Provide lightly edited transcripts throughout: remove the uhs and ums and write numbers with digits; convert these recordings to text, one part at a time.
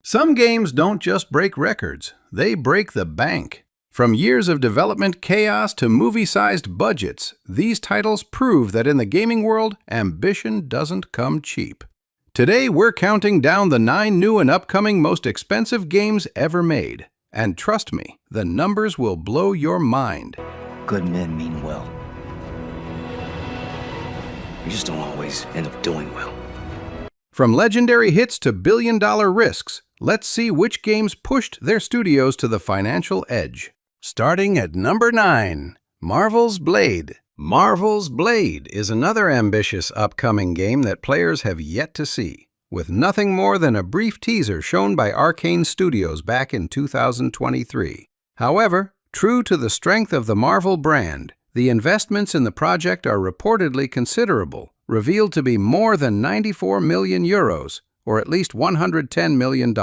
Some games don't just break records, they break the bank. From years of development chaos to movie-sized budgets, these titles prove that in the gaming world, ambition doesn't come cheap. Today, we're counting down the 9 new and upcoming most expensive games ever made. And trust me, the numbers will blow your mind. Good men mean well. We just don't always end up doing well. From legendary hits to billion-dollar risks, let's see which games pushed their studios to the financial edge. Starting at number 9, Marvel's Blade. Marvel's Blade is another ambitious upcoming game that players have yet to see, with nothing more than a brief teaser shown by Arcane Studios back in 2023. However, true to the strength of the Marvel brand, the investments in the project are reportedly considerable, revealed to be more than 94 million euros, or at least $110 million.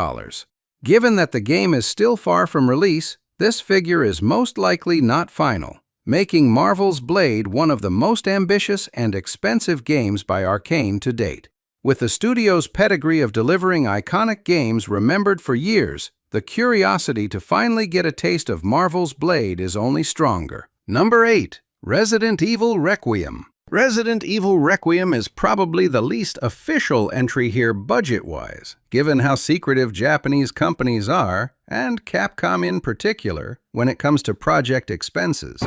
Given that the game is still far from release, this figure is most likely not final, making Marvel's Blade one of the most ambitious and expensive games by Arcane to date. With the studio's pedigree of delivering iconic games remembered for years, the curiosity to finally get a taste of Marvel's Blade is only stronger. Number 8, Resident Evil Requiem. Resident Evil Requiem is probably the least official entry here budget-wise, given how secretive Japanese companies are, and Capcom in particular, when it comes to project expenses.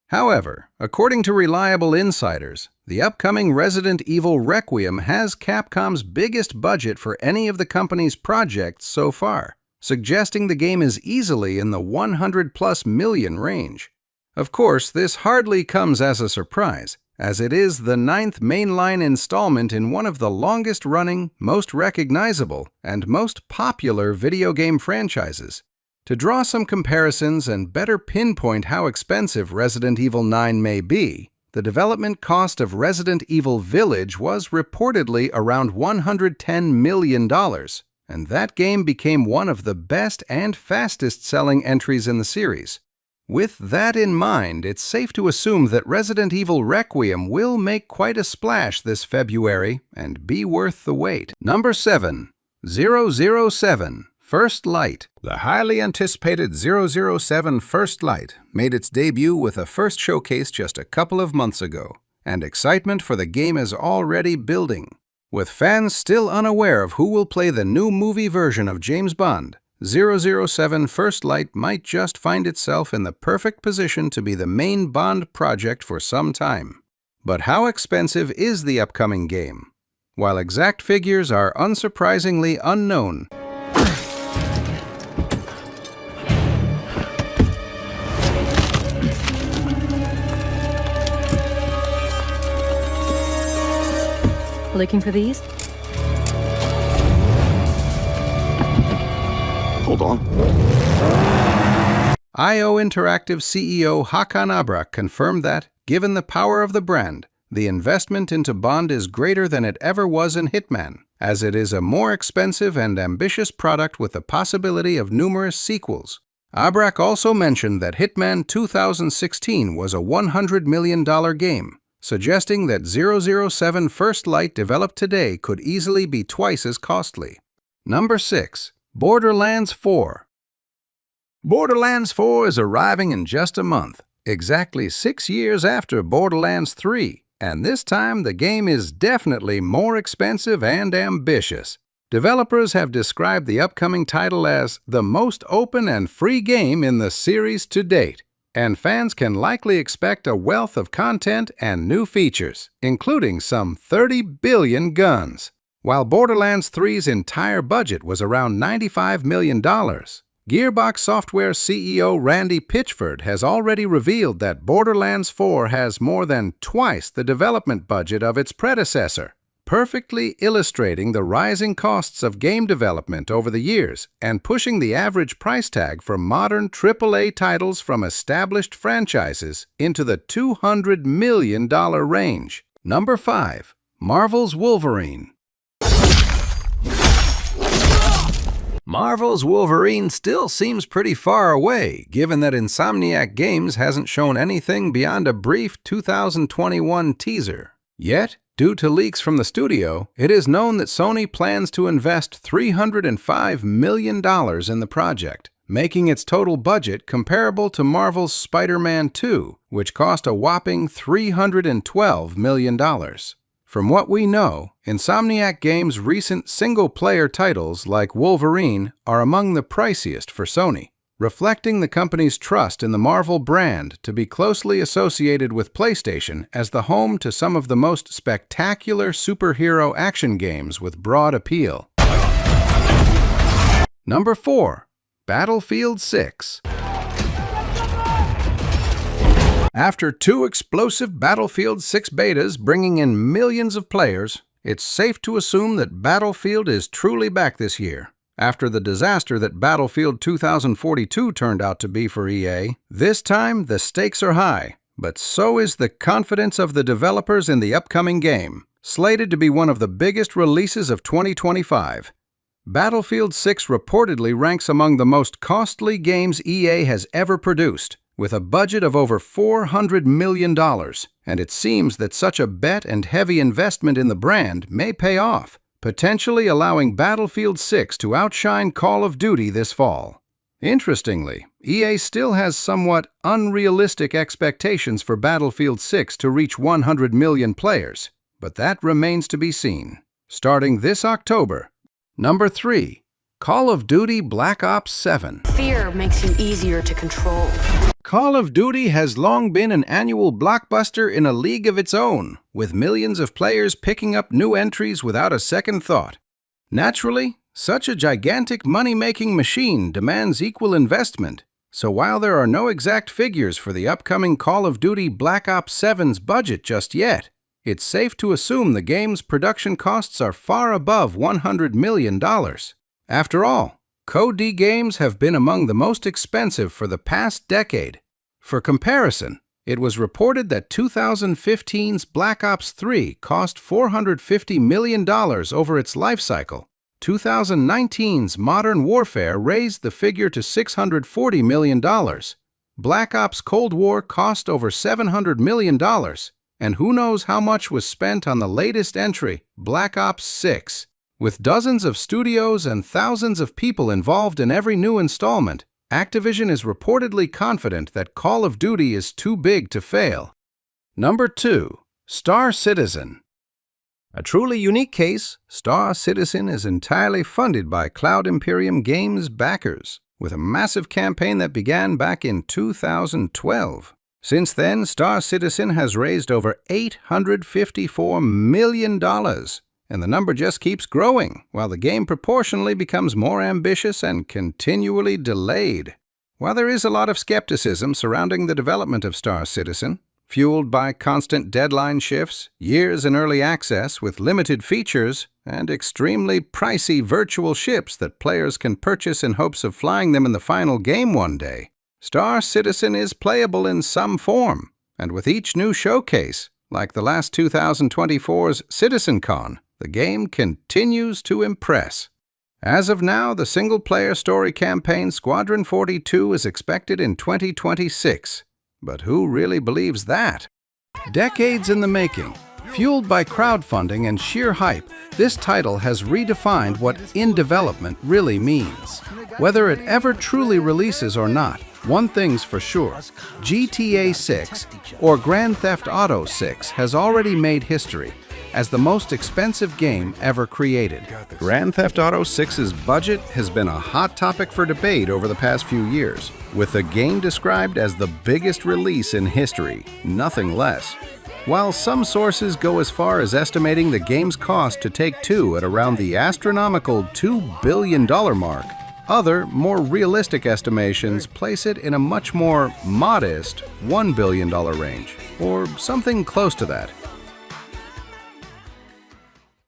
However, according to reliable insiders, the upcoming Resident Evil Requiem has Capcom's biggest budget for any of the company's projects so far, suggesting the game is easily in the 100+ million range. Of course, this hardly comes as a surprise, as it is the 9th mainline installment in one of the longest-running, most recognizable, and most popular video game franchises. To draw some comparisons and better pinpoint how expensive Resident Evil 9 may be, the development cost of Resident Evil Village was reportedly around $110 million, and that game became one of the best and fastest-selling entries in the series. With that in mind, it's safe to assume that Resident Evil Requiem will make quite a splash this February and be worth the wait. Number 7, 007 First Light. The highly anticipated 007 First Light made its debut with a first showcase just a couple of months ago, and excitement for the game is already building. With fans still unaware of who will play the new movie version of James Bond, 007 First Light might just find itself in the perfect position to be the main Bond project for some time. But how expensive is the upcoming game? While exact figures are unsurprisingly unknown, Looking for these? Hold on. IO Interactive CEO Hakan Abrak confirmed that, given the power of the brand, the investment into Bond is greater than it ever was in Hitman, as it is a more expensive and ambitious product with the possibility of numerous sequels. Abrak also mentioned that Hitman 2016 was a $100 million game, suggesting that 007 First Light developed today could easily be twice as costly. Number 6, Borderlands 4. Borderlands 4 is arriving in just a month, exactly 6 years after Borderlands 3, and this time the game is definitely more expensive and ambitious. Developers have described the upcoming title as the most open and free game in the series to date, and fans can likely expect a wealth of content and new features, including some 30 billion guns. While Borderlands 3's entire budget was around $95 million, Gearbox Software CEO Randy Pitchford has already revealed that Borderlands 4 has more than twice the development budget of its predecessor, perfectly illustrating the rising costs of game development over the years and pushing the average price tag for modern AAA titles from established franchises into the $200 million range. Number 5, Marvel's Wolverine. Marvel's Wolverine still seems pretty far away, given that Insomniac Games hasn't shown anything beyond a brief 2021 teaser. Yet, Due to leaks from the studio, it is known that Sony plans to invest $305 million in the project, making its total budget comparable to Marvel's Spider-Man 2, which cost a whopping $312 million. From what we know, Insomniac Games' recent single-player titles like Wolverine are among the priciest for Sony, reflecting the company's trust in the Marvel brand to be closely associated with PlayStation as the home to some of the most spectacular superhero action games with broad appeal. Number 4. Battlefield 6. After 2 explosive Battlefield 6 betas bringing in millions of players, it's safe to assume that Battlefield is truly back this year. After the disaster that Battlefield 2042 turned out to be for EA, this time the stakes are high, but so is the confidence of the developers in the upcoming game, slated to be one of the biggest releases of 2025. Battlefield 6 reportedly ranks among the most costly games EA has ever produced, with a budget of over $400 million, and it seems that such a bet and heavy investment in the brand may pay off, potentially allowing Battlefield 6 to outshine Call of Duty this fall. Interestingly, EA still has somewhat unrealistic expectations for Battlefield 6 to reach 100 million players, but that remains to be seen. Starting this October. Number 3. Call of Duty Black Ops 7. Fear makes you easier to control. Call of Duty has long been an annual blockbuster in a league of its own, with millions of players picking up new entries without a second thought. Naturally, such a gigantic money-making machine demands equal investment, so while there are no exact figures for the upcoming Call of Duty Black Ops 7's budget just yet, it's safe to assume the game's production costs are far above $100 million. After all, COD games have been among the most expensive for the past decade. For comparison, it was reported that 2015's Black Ops 3 cost $450 million over its life cycle. 2019's Modern Warfare raised the figure to $640 million. Black Ops Cold War cost over $700 million. And who knows how much was spent on the latest entry, Black Ops 6. With dozens of studios and thousands of people involved in every new installment, Activision is reportedly confident that Call of Duty is too big to fail. Number 2. Star Citizen. A truly unique case, Star Citizen is entirely funded by Cloud Imperium Games backers, with a massive campaign that began back in 2012. Since then, Star Citizen has raised over $854 million. And the number just keeps growing, while the game proportionally becomes more ambitious and continually delayed. While there is a lot of skepticism surrounding the development of Star Citizen, fueled by constant deadline shifts, years in early access with limited features, and extremely pricey virtual ships that players can purchase in hopes of flying them in the final game one day, Star Citizen is playable in some form, and with each new showcase, like the last 2024's CitizenCon, the game continues to impress. As of now, the single-player story campaign Squadron 42 is expected in 2026. But who really believes that? Decades in the making, fueled by crowdfunding and sheer hype, this title has redefined what in development really means. Whether it ever truly releases or not, one thing's for sure, GTA 6 or Grand Theft Auto 6 has already made history as the most expensive game ever created. Grand Theft Auto 6's budget has been a hot topic for debate over the past few years, with the game described as the biggest release in history, nothing less. While some sources go as far as estimating the game's cost to Take-Two at around the astronomical $2 billion mark, other, more realistic estimations place it in a much more modest $1 billion range, or something close to that.